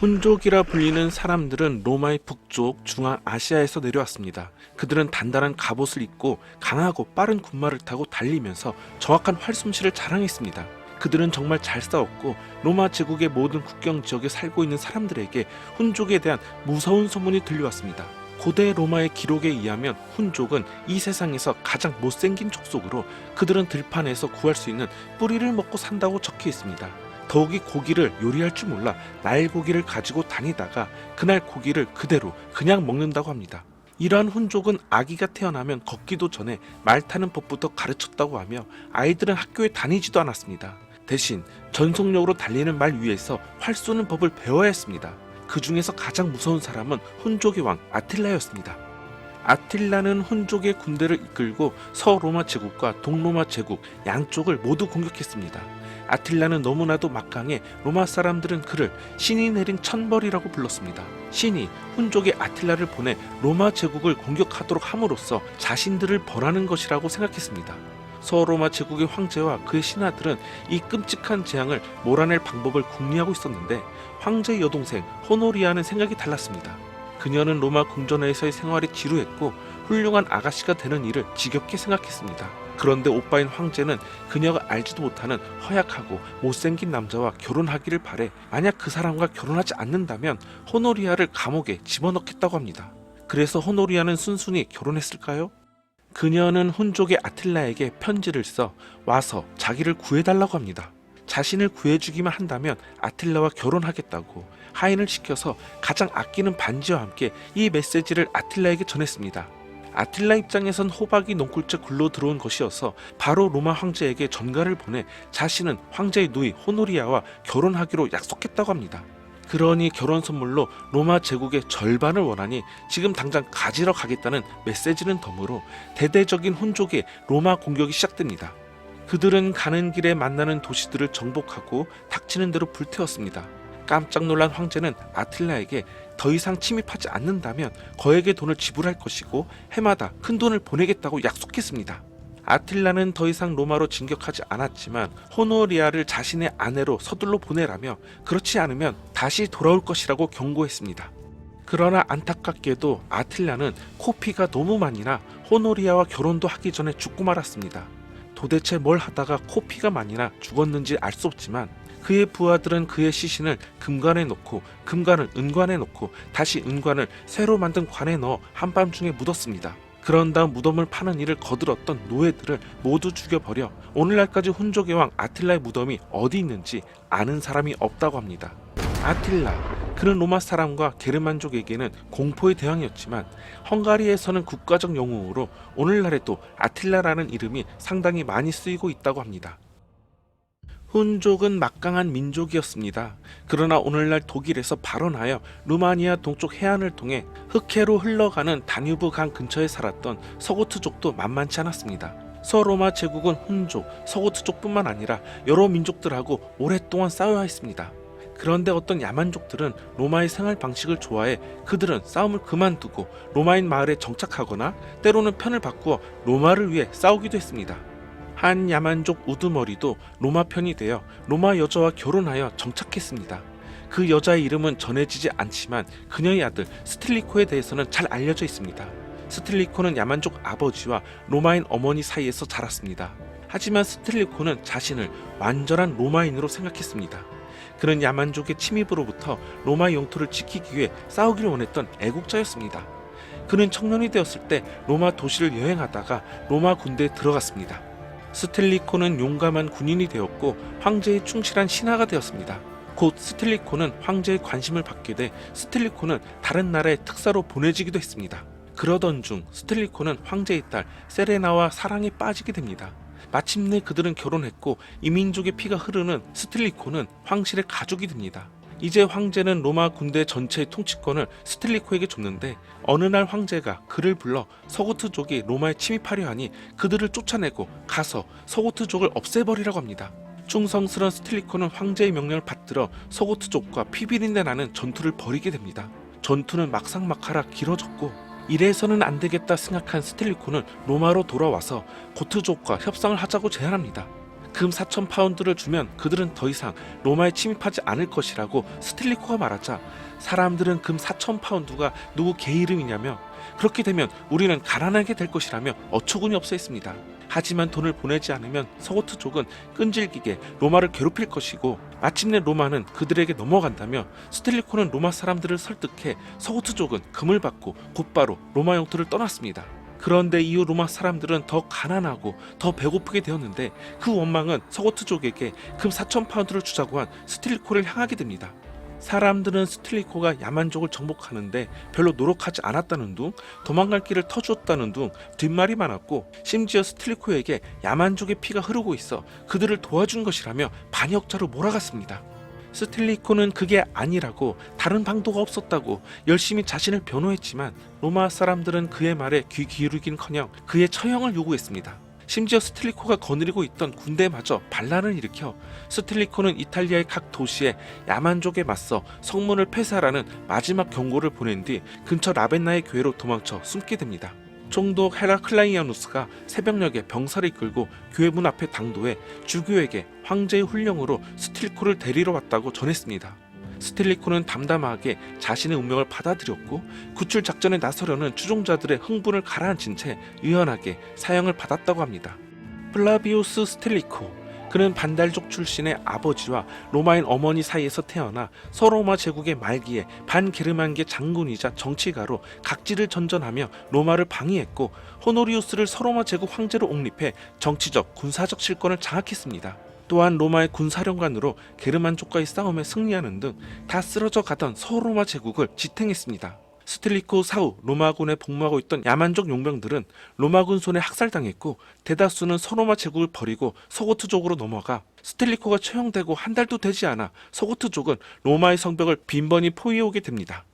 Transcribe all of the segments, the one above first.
훈족이라 불리는 사람들은 로마의 북쪽, 중앙아시아에서 내려왔습니다. 그들은 단단한 갑옷을 입고 강하고 빠른 군마를 타고 달리면서 정확한 활솜씨를 자랑했습니다. 그들은 정말 잘 싸웠고 로마 제국의 모든 국경 지역에 살고 있는 사람들에게 훈족에 대한 무서운 소문이 들려왔습니다. 고대 로마의 기록에 의하면 훈족은 이 세상에서 가장 못생긴 족속으로 그들은 들판에서 구할 수 있는 뿌리를 먹고 산다고 적혀 있습니다. 더욱이 고기를 요리할 줄 몰라 날고기를 가지고 다니다가 그날 고기를 그대로 그냥 먹는다고 합니다. 이러한 훈족은 아기가 태어나면 걷기도 전에 말 타는 법부터 가르쳤다고 하며 아이들은 학교에 다니지도 않았습니다. 대신 전속력으로 달리는 말 위에서 활 쏘는 법을 배워야 했습니다. 그 중에서 가장 무서운 사람은 훈족의 왕 아틸라였습니다. 아틸라는 훈족의 군대를 이끌고 서로마 제국과 동로마 제국 양쪽을 모두 공격했습니다. 아틸라는 너무나도 막강해 로마 사람들은 그를 신이 내린 천벌이라고 불렀습니다. 신이 훈족의 아틸라를 보내 로마 제국을 공격하도록 함으로써 자신들을 벌하는 것이라고 생각했습니다. 서로마 제국의 황제와 그의 신하들은 이 끔찍한 재앙을 몰아낼 방법을 궁리하고 있었는데 황제의 여동생 호노리아는 생각이 달랐습니다. 그녀는 로마 궁전에서의 생활이 지루했고 훌륭한 아가씨가 되는 일을 지겹게 생각했습니다. 그런데 오빠인 황제는 그녀가 알지도 못하는 허약하고 못생긴 남자와 결혼하기를 바래 만약 그 사람과 결혼하지 않는다면 호노리아를 감옥에 집어넣겠다고 합니다. 그래서 호노리아는 순순히 결혼했을까요? 그녀는 훈족의 아틸라에게 편지를 써 와서 자기를 구해달라고 합니다. 자신을 구해주기만 한다면 아틸라와 결혼하겠다고 하인을 시켜서 가장 아끼는 반지와 함께 이 메시지를 아틸라에게 전했습니다. 아틸라 입장에선 호박이 넝쿨째 굴러 들어온 것이어서 바로 로마 황제에게 전가를 보내 자신은 황제의 누이 호노리아와 결혼하기로 약속했다고 합니다. 그러니 결혼 선물로 로마 제국의 절반을 원하니 지금 당장 가지러 가겠다는 메시지는 덤으로 대대적인 훈족의 로마 공격이 시작됩니다. 그들은 가는 길에 만나는 도시들을 정복하고 닥치는 대로 불태웠습니다. 깜짝 놀란 황제는 아틸라에게 더 이상 침입하지 않는다면 거액의 돈을 지불할 것이고 해마다 큰 돈을 보내겠다고 약속했습니다. 아틸라는 더 이상 로마로 진격하지 않았지만 호노리아를 자신의 아내로 서둘러 보내라며 그렇지 않으면 다시 돌아올 것이라고 경고했습니다. 그러나 안타깝게도 아틸라는 코피가 너무 많이 나 호노리아와 결혼도 하기 전에 죽고 말았습니다. 도대체 뭘 하다가 코피가 많이 나 죽었는지 알 수 없지만 그의 부하들은 그의 시신을 금관에 넣고 금관을 은관에 넣고 다시 은관을 새로 만든 관에 넣어 한밤중에 묻었습니다. 그런 다음 무덤을 파는 일을 거들었던 노예들을 모두 죽여버려 오늘날까지 훈족의 왕 아틸라의 무덤이 어디 있는지 아는 사람이 없다고 합니다. 아틸라, 그는 로마 사람과 게르만족에게는 공포의 대왕이었지만 헝가리에서는 국가적 영웅으로 오늘날에도 아틸라라는 이름이 상당히 많이 쓰이고 있다고 합니다. 훈족은 막강한 민족이었습니다. 그러나 오늘날 독일에서 발원하여 루마니아 동쪽 해안을 통해 흑해로 흘러가는 다뉴브 강 근처에 살았던 서고트족도 만만치 않았습니다. 서로마 제국은 훈족, 서고트족뿐만 아니라 여러 민족들하고 오랫동안 싸워야 했습니다. 그런데 어떤 야만족들은 로마의 생활 방식을 좋아해 그들은 싸움을 그만두고 로마인 마을에 정착하거나 때로는 편을 바꾸어 로마를 위해 싸우기도 했습니다. 한 야만족 우두머리도 로마 편이 되어 로마 여자와 결혼하여 정착했습니다. 그 여자의 이름은 전해지지 않지만 그녀의 아들 스틸리코에 대해서는 잘 알려져 있습니다. 스틸리코는 야만족 아버지와 로마인 어머니 사이에서 자랐습니다. 하지만 스틸리코는 자신을 완전한 로마인으로 생각했습니다. 그는 야만족의 침입으로부터 로마 영토를 지키기 위해 싸우길 원했던 애국자였습니다. 그는 청년이 되었을 때 로마 도시를 여행하다가 로마 군대에 들어갔습니다. 스틸리코는 용감한 군인이 되었고 황제의 충실한 신하가 되었습니다. 곧 스틸리코는 황제의 관심을 받게 돼 스틸리코는 다른 나라의 특사로 보내지기도 했습니다. 그러던 중 스틸리코는 황제의 딸 세레나와 사랑에 빠지게 됩니다. 마침내 그들은 결혼했고 이민족의 피가 흐르는 스틸리코는 황실의 가족이 됩니다. 이제 황제는 로마 군대 전체의 통치권을 스틸리코에게 줬는데 어느 날 황제가 그를 불러 서고트족이 로마에 침입하려 하니 그들을 쫓아내고 가서 서고트족을 없애버리라고 합니다. 충성스러운 스틸리코는 황제의 명령을 받들어 서고트족과 피비린내 나는 전투를 벌이게 됩니다. 전투는 막상막하라 길어졌고 이래서는 안 되겠다 생각한 스틸리코는 로마로 돌아와서 고트족과 협상을 하자고 제안합니다. 금 4천 파운드를 주면 그들은 더 이상 로마에 침입하지 않을 것이라고 스틸리코가 말하자 사람들은 금 4천 파운드가 누구 개 이름이냐며 그렇게 되면 우리는 가난하게 될 것이라며 어처구니 없어 했습니다. 하지만 돈을 보내지 않으면 서고트족은 끈질기게 로마를 괴롭힐 것이고 마침내 로마는 그들에게 넘어간다며 스틸리코는 로마 사람들을 설득해 서고트족은 금을 받고 곧바로 로마 영토를 떠났습니다. 그런데 이후 로마 사람들은 더 가난하고 더 배고프게 되었는데 그 원망은 서고트족에게 금 4천 파운드를 주자고 한 스틸리코를 향하게 됩니다. 사람들은 스틸리코가 야만족을 정복하는데 별로 노력하지 않았다는 둥, 도망갈 길을 터주었다는 둥 뒷말이 많았고 심지어 스틸리코에게 야만족의 피가 흐르고 있어 그들을 도와준 것이라며 반역자로 몰아갔습니다. 스틸리코는 그게 아니라고 다른 방도가 없었다고 열심히 자신을 변호했지만 로마 사람들은 그의 말에 귀 기울이긴커녕 그의 처형을 요구했습니다. 심지어 스틸리코가 거느리고 있던 군대마저 반란을 일으켜 스틸리코는 이탈리아의 각 도시에 야만족에 맞서 성문을 폐쇄하라는 마지막 경고를 보낸 뒤 근처 라벤나의 교회로 도망쳐 숨게 됩니다. 총독 헤라클라이아누스가 새벽녘에 병사를 이끌고 교회 문 앞에 당도해 주교에게 황제의 훈령으로 스틸리코를 데리러 왔다고 전했습니다. 스틸리코는 담담하게 자신의 운명을 받아들였고 구출 작전에 나서려는 추종자들의 흥분을 가라앉힌 채 유연하게 사형을 받았다고 합니다. 플라비우스 스틸리코, 그는 반달족 출신의 아버지와 로마인 어머니 사이에서 태어나 서로마 제국의 말기에 반게르만계 장군이자 정치가로 각지를 전전하며 로마를 방위했고 호노리우스를 서로마 제국 황제로 옹립해 정치적, 군사적 실권을 장악했습니다. 또한 로마의 군사령관으로 게르만족과의 싸움에 승리하는 등 다 쓰러져 가던 서로마 제국을 지탱했습니다. 스틸리코 사후 로마군에 복무하고 있던 야만족 용병들은 로마군 손에 학살당했고 대다수는 서로마 제국을 버리고 서고트족으로 넘어가 스틸리코가 처형되고 한 달도 되지 않아 서고트족은 로마의 성벽을 빈번히 포위해오게 됩니다.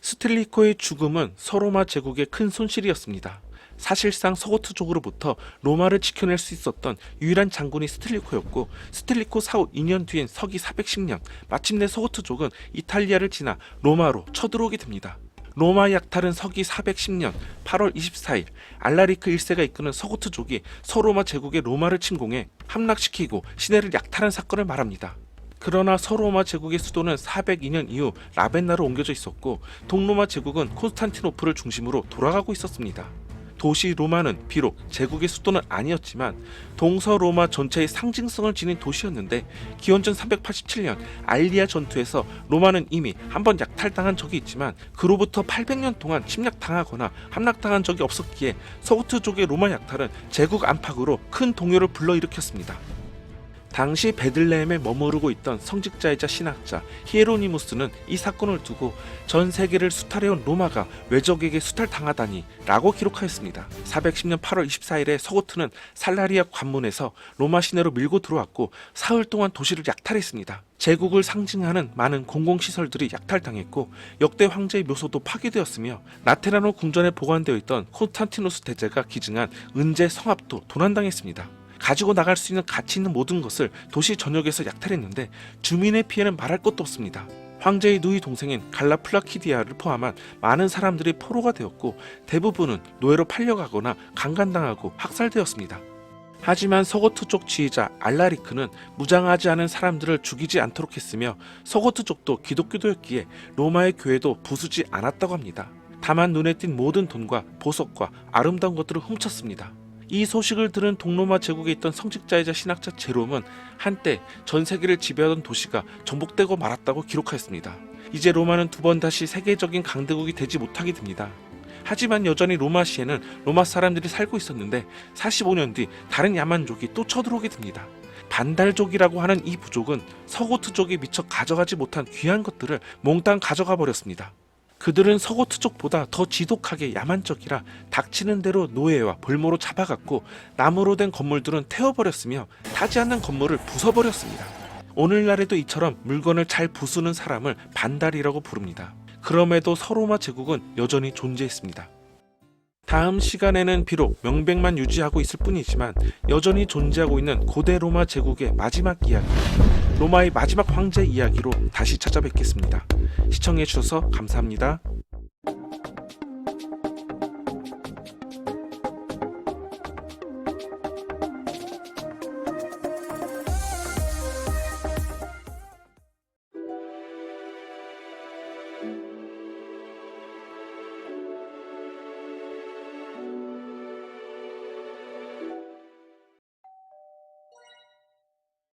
스틸리코의 죽음은 서로마 제국의 큰 손실이었습니다. 사실상 서고트족으로부터 로마를 지켜낼 수 있었던 유일한 장군이 스틸리코였고 스틸리코 사후 2년 뒤인 서기 410년 마침내 서고트족은 이탈리아를 지나 로마로 쳐들어오게 됩니다. 로마 약탈은 서기 410년 8월 24일 알라리크 1세가 이끄는 서고트족이 서로마 제국의 로마를 침공해 함락시키고 시내를 약탈한 사건을 말합니다. 그러나 서로마 제국의 수도는 402년 이후 라벤나로 옮겨져 있었고 동로마 제국은 콘스탄티노플을 중심으로 돌아가고 있었습니다. 도시 로마는 비록 제국의 수도는 아니었지만 동서로마 전체의 상징성을 지닌 도시였는데 기원전 387년 알리아 전투에서 로마는 이미 한번 약탈당한 적이 있지만 그로부터 800년 동안 침략당하거나 함락당한 적이 없었기에 서고트족의 로마 약탈은 제국 안팎으로 큰 동요를 불러일으켰습니다. 당시 베들레헴에 머무르고 있던 성직자이자 신학자 히에로니무스는 이 사건을 두고 전 세계를 수탈해온 로마가 외적에게 수탈당하다니 라고 기록하였습니다. 410년 8월 24일에 서고트는 살라리아 관문에서 로마 시내로 밀고 들어왔고 사흘 동안 도시를 약탈했습니다. 제국을 상징하는 많은 공공시설들이 약탈당했고 역대 황제의 묘소도 파괴되었으며 라테라노 궁전에 보관되어 있던 콘스탄티누스 대제가 기증한 은제 성합도 도난당했습니다. 가지고 나갈 수 있는 가치 있는 모든 것을 도시 전역에서 약탈했는데 주민의 피해는 말할 것도 없습니다. 황제의 누이 동생인 갈라 플라키디아를 포함한 많은 사람들이 포로가 되었고 대부분은 노예로 팔려가거나 강간당하고 학살되었습니다. 하지만 서고트족 지휘자 알라리크는 무장하지 않은 사람들을 죽이지 않도록 했으며 서고트족도 기독교도였기에 로마의 교회도 부수지 않았다고 합니다. 다만 눈에 띈 모든 돈과 보석과 아름다운 것들을 훔쳤습니다. 이 소식을 들은 동로마 제국에 있던 성직자이자 신학자 제롬은 한때 전 세계를 지배하던 도시가 정복되고 말았다고 기록하였습니다. 이제 로마는 두 번 다시 세계적인 강대국이 되지 못하게 됩니다. 하지만 여전히 로마시에는 로마 사람들이 살고 있었는데 45년 뒤 다른 야만족이 또 쳐들어오게 됩니다. 반달족이라고 하는 이 부족은 서고트족이 미처 가져가지 못한 귀한 것들을 몽땅 가져가 버렸습니다. 그들은 서고트족보다 더 지독하게 야만적이라 닥치는 대로 노예와 볼모로 잡아갔고 나무로 된 건물들은 태워버렸으며 타지 않는 건물을 부숴버렸습니다. 오늘날에도 이처럼 물건을 잘 부수는 사람을 반달이라고 부릅니다. 그럼에도 서로마 제국은 여전히 존재했습니다. 다음 시간에는 비록 명백만 유지하고 있을 뿐이지만 여전히 존재하고 있는 고대 로마 제국의 마지막 이야기, 로마의 마지막 황제 이야기로 다시 찾아뵙겠습니다. 시청해주셔서 감사합니다.